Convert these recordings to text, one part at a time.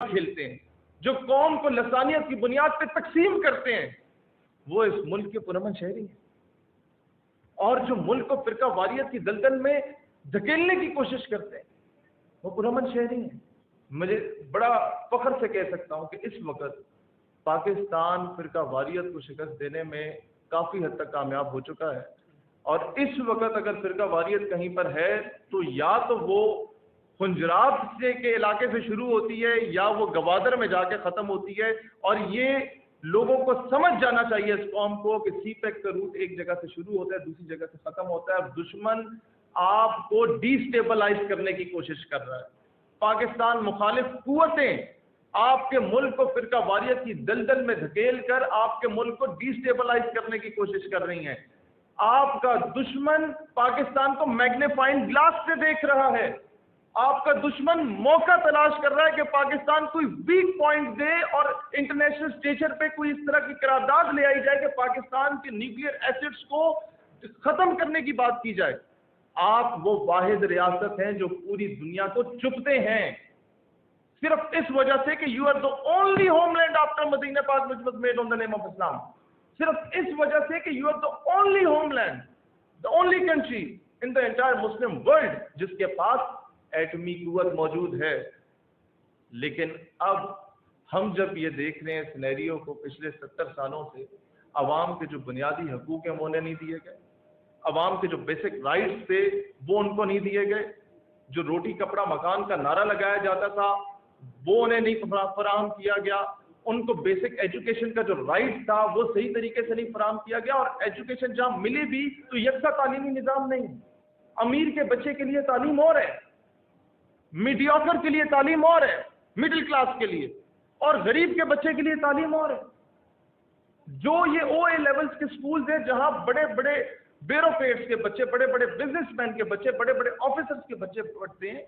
کھیلتے ہیں، جو قوم کو لسانیت کی بنیاد پہ تقسیم کرتے ہیں، وہ اس ملک کے پرامن شہری ہیں، اور جو ملک کو فرقہ واریت کی دلدل میں دھکیلنے کی کوشش کرتے ہیں وہ پرامن شہری ہیں۔ مجھے بڑا فخر سے کہہ سکتا ہوں کہ اس وقت پاکستان فرقہ واریت کو شکست دینے میں کافی حد تک کامیاب ہو چکا ہے، اور اس وقت اگر فرقہ واریت کہیں پر ہے تو یا تو وہ خنجرات کے علاقے سے شروع ہوتی ہے یا وہ گوادر میں جا کے ختم ہوتی ہے، اور یہ لوگوں کو سمجھ جانا چاہیے اس قوم کو کہ سی پیک کا روٹ ایک جگہ سے شروع ہوتا ہے، دوسری جگہ سے ختم ہوتا ہے۔ دشمن آپ کو ڈی سٹیبلائز کرنے کی کوشش کر رہا ہے، پاکستان مخالف قوتیں آپ کے ملک کو فرقہ واریت کی دلدل میں دھکیل کر آپ کے ملک کو ڈی سٹیبلائز کرنے کی کوشش کر رہی ہیں۔ آپ کا دشمن پاکستان کو میگنیفائنگ گلاس سے دیکھ رہا ہے، آپ کا دشمن موقع تلاش کر رہا ہے کہ پاکستان کوئی ویک پوائنٹ دے اور انٹرنیشنل اسٹیجر پہ کوئی اس طرح کی قرارداد لے آئی جائے کہ پاکستان کے نیوکلیئر ایسٹس کو ختم کرنے کی بات کی جائے۔ آپ وہ واحد ریاست ہیں جو پوری دنیا کو چپتے ہیں صرف اس وجہ سے کہ you are the only home land after Medina پاک which was made on the name of Islam، صرف اس وجہ سے کہ you are the only home لینڈ، the only country in the entire Muslim world جس کے پاس ایٹمی قوت موجود ہے۔ لیکن اب ہم جب یہ دیکھ رہے ہیں سینیریو کو پچھلے 70 سالوں سے، عوام کے جو بنیادی حقوق ہیں وہ انہیں نہیں دیے گئے، عوام کے جو بیسک رائٹس تھے وہ ان کو نہیں دیے گئے، جو روٹی کپڑا مکان کا نعرہ لگایا جاتا تھا وہ انہیں نہیں فراہم کیا گیا، ان کو بیسک ایجوکیشن کا جو رائٹ تھا وہ صحیح طریقے سے نہیں فراہم کیا گیا، اور ایجوکیشن جہاں ملی بھی تو یکساں تعلیمی نظام نہیں، امیر کے بچے کے لیے تعلیم اور ہے، میڈیوکر کے لیے تعلیم اور ہے، مڈل کلاس کے لیے، اور غریب کے بچے کے لیے تعلیم اور ہے۔ جو یہ او اے لیولز کے سکولز ہیں جہاں بڑے بڑے بیوروکریٹس کے بچے، بڑے بڑے بزنس مین کے بچے، بڑے بڑے آفیسرز کے بچے پڑھتے ہیں،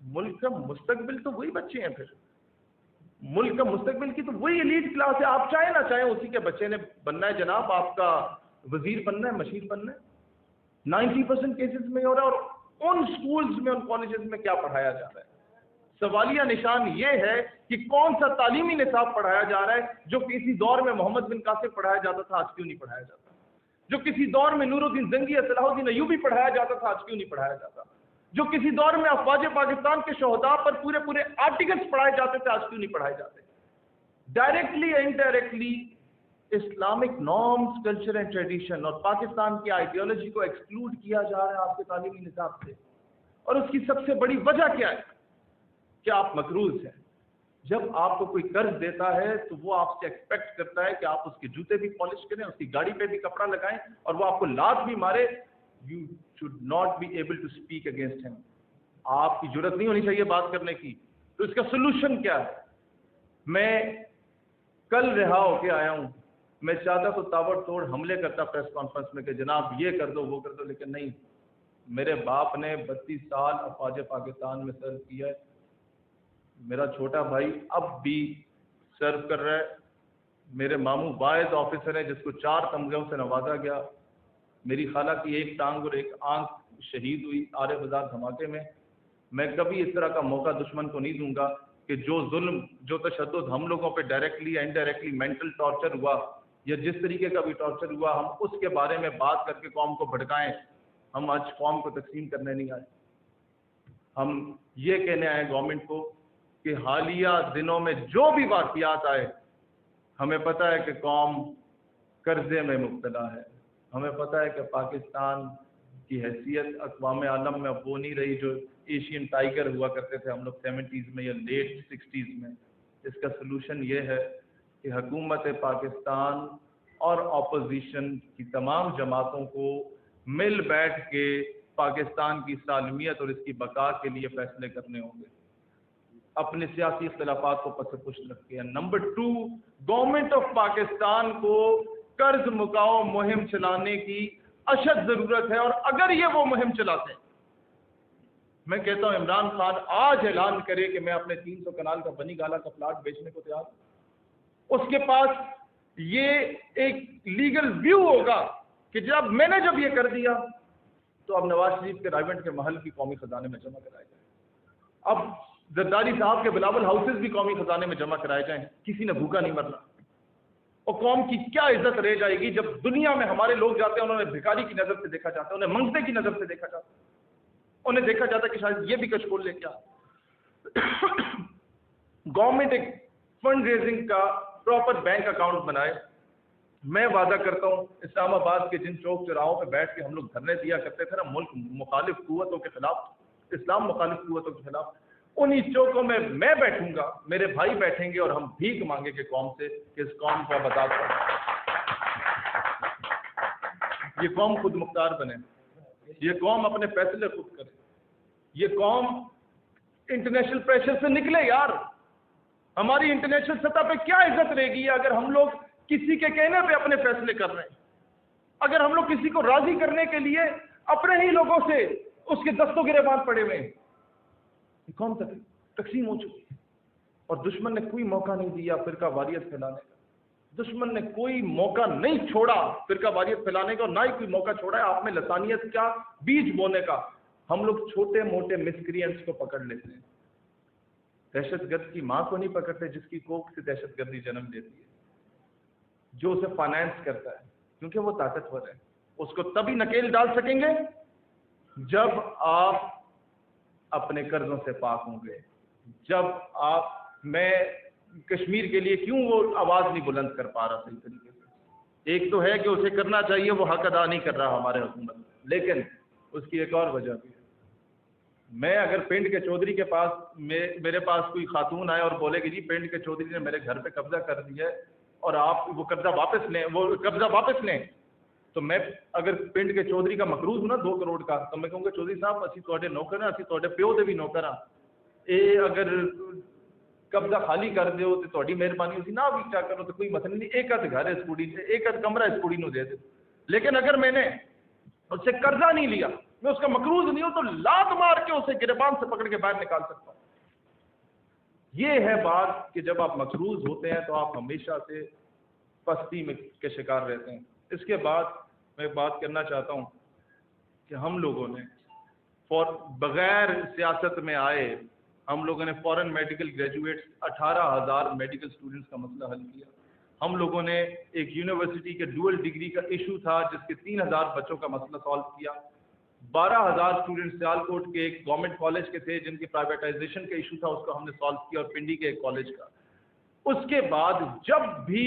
ملک کا مستقبل تو وہی بچے ہیں، پھر ملک کا مستقبل کی تو وہی ایلیٹ کلاس ہے، آپ چاہیں نہ چاہیں اسی کے بچے نے بننا ہے جناب، آپ کا وزیر بننا ہے، مشیر بننا ہے۔ 90% کیسز میں ہو رہا ہے، اور ان سکولز میں، ان کالجز میں کیا پڑھایا جا رہا ہے؟ سوالیہ نشان یہ ہے کہ کون سا تعلیمی نصاب پڑھایا جا رہا ہے جو کسی دور میں محمد بن قاسم پڑھایا جاتا تھا، آج کیوں نہیں پڑھایا جاتا؟ جو کسی دور میں نور الدین زنگی یا صلاح الدین ایوبی پڑھایا جاتا تھا، آج کیوں نہیں پڑھایا جاتا؟ جو کسی دور میں افواج پاکستان کے شہداء پر پورے پورے آرٹیکلز پڑھائے جاتے تھے، آج کیوں نہیں پڑھائے جاتے؟ Directly indirectly Islamic norms, culture and tradition اور پاکستان کی آئیڈیالوجی کو ایکسکلوڈ کیا جا رہا ہے آپ کے تعلیمی نصاب سے، اور اس کی سب سے بڑی وجہ کیا ہے؟ کہ آپ مقروض ہیں۔ جب آپ کو کوئی قرض دیتا ہے تو وہ آپ سے ایکسپیکٹ کرتا ہے کہ آپ اس کے جوتے بھی پالش کریں، اس کی گاڑی پہ بھی کپڑا لگائیں، اور وہ آپ کو لات بھی مارے، you should not be able to speak against him, آپ کی جرات نہیں ہونی چاہیے بات کرنے کی۔ تو اس کا سلوشن کیا ہے؟ میں کل رہا ہو کے آیا ہوں، میں چاہتا تو تابڑ توڑ حملے کرتا پریس کانفرنس میں کہ جناب یہ کر دو وہ کر دو، لیکن نہیں، میرے باپ نے 32 سال افواج پاکستان میں سرو کیا ہے، میرا چھوٹا بھائی اب بھی سرو کر رہا ہے، میرے ماموں واحد آفیسر ہیں جس کو 4 تمغوں سے نوازا گیا، میری خالہ کی ایک ٹانگ اور ایک آنکھ شہید ہوئی آرے بازار دھماکے میں۔ میں کبھی اس طرح کا موقع دشمن کو نہیں دوں گا کہ جو ظلم، جو تشدد ہم لوگوں پہ ڈائریکٹلی یا انڈائریکٹلی مینٹل ٹارچر ہوا یا جس طریقے کا بھی ٹارچر ہوا، ہم اس کے بارے میں بات کر کے قوم کو بھڑکائیں۔ ہم آج قوم کو تقسیم کرنے نہیں آئے، ہم یہ کہنے آئے گورنمنٹ کو کہ حالیہ دنوں میں جو بھی واقعات آئے، ہمیں پتہ ہے کہ قوم قرضے میں مبتلا ہے، ہمیں پتہ ہے کہ پاکستان کی حیثیت اقوام عالم میں اب وہ نہیں رہی جو ایشین ٹائیگر ہوا کرتے تھے ہم لوگ 70s میں یا لیٹ 60s میں۔ اس کا سلوشن یہ ہے کہ حکومت پاکستان اور اپوزیشن کی تمام جماعتوں کو مل بیٹھ کے پاکستان کی سالمیت اور اس کی بقا کے لیے فیصلے کرنے ہوں گے، اپنے سیاسی اختلافات کو پس پش رکھ کے۔ نمبر 2، گورنمنٹ آف پاکستان کو قرض مکاؤ مہم چلانے کی اشد ضرورت ہے، اور اگر یہ وہ مہم چلاتے ہیں، میں کہتا ہوں عمران خان آج اعلان کرے کہ میں اپنے 300 کنال کا بنی گالا کا پلاٹ بیچنے کو تیار ہوں، اس کے پاس یہ ایک لیگل ویو ہوگا کہ جب یہ کر دیا تو اب نواز شریف کے رائیونٹ کے محل کی قومی خزانے میں جمع کرایا جائے۔ اب زرداری صاحب کے بلاول ہاؤسز بھی قومی خزانے میں جمع کرائے جائیں، کسی نے بھوکا نہیں مرنا۔ اور قوم کی کیا عزت رہ جائے گی جب دنیا میں ہمارے لوگ جاتے ہیں، انہوں نے بھکاری کی نظر سے دیکھا جاتا ہے، انہیں منگتے کی نظر سے دیکھا جاتا ہے، انہیں دیکھا جاتا ہے کہ شاید یہ بھی کچھ بول لے کیا۔ گورنمنٹ ایک فنڈ ریزنگ کا پراپر بینک اکاؤنٹ بنائے۔ میں وعدہ کرتا ہوں اسلام آباد کے جن چوک چوراہوں پہ بیٹھ کے ہم لوگ دھرنے دیا کرتے تھے نا ملک مخالف قوتوں کے خلاف، اسلام مخالف قوتوں کے خلاف، انہی چوکوں میں بیٹھوں گا، میرے بھائی بیٹھیں گے اور ہم بھیک مانگیں گے قوم سے کہ اس قوم کو اب آزاد کریں، یہ قوم خود مختار بنے، یہ قوم اپنے فیصلے خود کرے، یہ قوم انٹرنیشنل پریشر سے نکلے۔ یار ہماری انٹرنیشنل سطح پہ کیا عزت رہے گی اگر ہم لوگ کسی کے کہنے پہ اپنے فیصلے کر رہے ہیں، اگر ہم لوگ کسی کو راضی کرنے کے لیے اپنے ہی لوگوں سے اس کے دستوں گریبان پڑے ہوئے ہیں۔ قوم تقسیم ہو چکی ہے اور دشمن نے کوئی موقع نہیں دیا فرقہ واریت پھیلانے کا، دشمن نے کوئی موقع نہیں چھوڑا فرقہ واریت پھیلانے کا، اور نہ ہی کوئی موقع چھوڑا ہے آپ میں لسانیت کا بیج بونے کا۔ ہم لوگ چھوٹے موٹے مسکرینٹس کو پکڑ لیتے ہیں، دہشت گرد کی ماں کو نہیں پکڑتے جس کی کوکھ سے دہشت گردی جنم لیتی ہے، جو اسے فائنانس کرتا ہے، کیونکہ وہ طاقتور ہے۔ اس کو تبھی نکیل ڈال سکیں گے جب آپ اپنے قرضوں سے پاک ہوں گے، جب آپ، میں کشمیر کے لیے کیوں وہ آواز نہیں بلند کر پا رہا صحیح طریقے سے، ایک تو ہے کہ اسے کرنا چاہیے، وہ حق ادا نہیں کر رہا ہمارے حکومت، لیکن اس کی ایک اور وجہ بھی ہے۔ میں اگر پنڈ کے چودھری کے پاس میرے پاس کوئی خاتون آئے اور بولے کہ جی پنڈ کے چودھری نے میرے گھر پہ قبضہ کر دیا ہے اور آپ وہ قبضہ واپس لیں، تو میں اگر پنڈ کے چودھری کا مقروض ہوں نا 2 کروڑ کا، تو میں کہوں گا چودھری صاحب اسی تواڈے نوکر ہیں، اسی تواڈے پیو دے بھی نوکر ہاں، اے اگر قبضہ خالی کر دیو تو تواڈی مہربانی ہوسی، نہ بھی کیا کرو تو کوئی مسئلہ نہیں، ایک آدھ گھر ہے اس کڑی سے، ایک آدھ کمرہ اس کڑی نو دے دے، لیکن اگر میں نے اس سے قرضہ نہیں لیا، میں اس کا مقروض نہیں ہوں، تو لات مار کے اسے گریبان سے پکڑ کے باہر نکال سکتا ہوں۔ یہ ہے بات کہ جب آپ مقروض ہوتے ہیں تو آپ ہمیشہ سے پستی میں کے شکار رہتے ہیں۔ اس کے بعد میں بات کرنا چاہتا ہوں کہ ہم لوگوں نے بغیر سیاست میں آئے ہم لوگوں نے فورن میڈیکل گریجویٹس 18,000 میڈیکل سٹوڈنٹس کا مسئلہ حل کیا۔ ہم لوگوں نے ایک یونیورسٹی کے ڈوئل ڈگری کا ایشو تھا جس کے 3,000 بچوں کا مسئلہ سالو کیا۔ 12,000 اسٹوڈنٹ سیالکوٹ کے ایک گورنمنٹ کالج کے تھے جن کی پرائیویٹائزیشن کا ایشو تھا، اس کو ہم نے سالو کیا، اور پنڈی کے ایک کالج کا۔ اس کے بعد جب بھی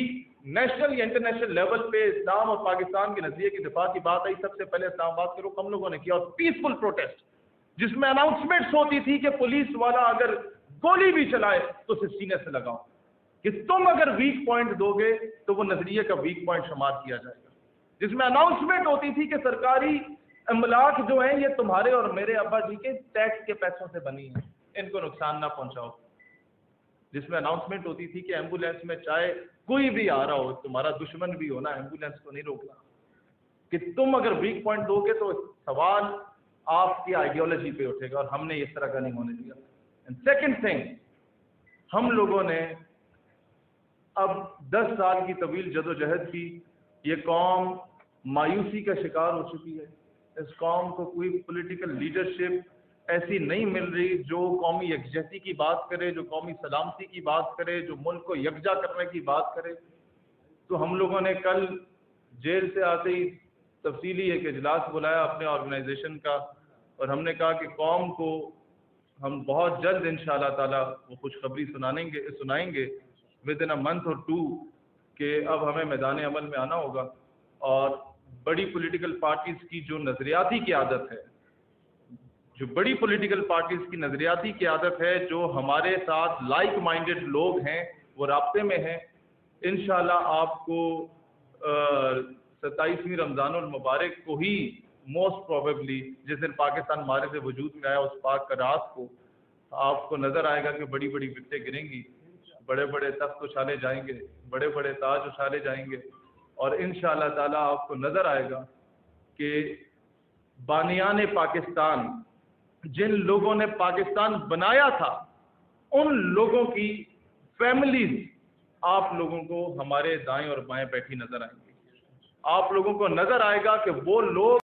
نیشنل یا انٹرنیشنل لیول پہ اسلام اور پاکستان کے نظریے کی دفاع کی بات آئی، سب سے پہلے اسلام آباد کے رخ ہم لوگوں نے کیا، اور پیسفل پروٹیسٹ جس میں اناؤنسمنٹس ہوتی تھی کہ پولیس والا اگر گولی بھی چلائے تو اسے سینے سے لگاؤ، کہ تم اگر ویک پوائنٹ دو گے تو وہ نظریے کا ویک پوائنٹ شمار کیا جائے گا، جس میں اناؤنسمنٹ ہوتی تھی کہ سرکاری املاک جو ہیں یہ تمہارے اور میرے ابا جی کے ٹیکس کے پیسوں سے بنی ہیں، ان کو نقصان نہ پہنچاؤ، جس میں اناؤنسمنٹ ہوتی تھی کہ ایمبولینس میں چاہے کوئی بھی آ رہا ہو، تمہارا دشمن بھی ہو نا، ایمبولینس کو نہیں روکنا، کہ تم اگر ویک پوائنٹ دو گے تو سوال آپ کی آئیڈیالوجی پہ اٹھے گا، اور ہم نے اس طرح کا نہیں ہونے دیا۔ سیکنڈ تھنگ، ہم لوگوں نے اب 10 سال کی طویل جدوجہد کی، یہ قوم مایوسی کا شکار ہو چکی ہے، اس قوم کو کوئی پولیٹیکل لیڈرشپ ایسی نہیں مل رہی جو قومی یکجہتی کی بات کرے، جو قومی سلامتی کی بات کرے، جو ملک کو یکجا کرنے کی بات کرے۔ تو ہم لوگوں نے کل جیل سے آتے ہی تفصیلی ایک اجلاس بلایا اپنے آرگنائزیشن کا، اور ہم نے کہا کہ قوم کو ہم بہت جلد انشاءاللہ تعالی وہ خوشخبری سنائیں گے ود ان اے منتھ اور 2 کہ اب ہمیں میدان عمل میں آنا ہوگا، اور بڑی پولیٹیکل پارٹیز کی جو نظریاتی قیادت ہے، جو بڑی پولیٹیکل پارٹیز کی نظریاتی قیادت ہے، جو ہمارے ساتھ لائک مائنڈڈ لوگ ہیں، وہ رابطے میں ہیں۔ انشاءاللہ آپ کو 27ویں رمضان المبارک کو ہی موسٹ پروبیبلی جس دن پاکستان ہمارے سے وجود میں آیا اس پاک کا رات کو آپ کو نظر آئے گا کہ بڑی بڑی وکٹیں گریں گی، بڑے بڑے تخت اچھالے جائیں گے، بڑے بڑے تاج اچھالے جائیں گے، اور انشاءاللہ تعالی آپ کو نظر آئے گا کہ بانیان پاکستان، جن لوگوں نے پاکستان بنایا تھا، ان لوگوں کی فیملیز آپ لوگوں کو ہمارے دائیں اور بائیں بیٹھی نظر آئیں گی۔ آپ لوگوں کو نظر آئے گا کہ وہ لوگ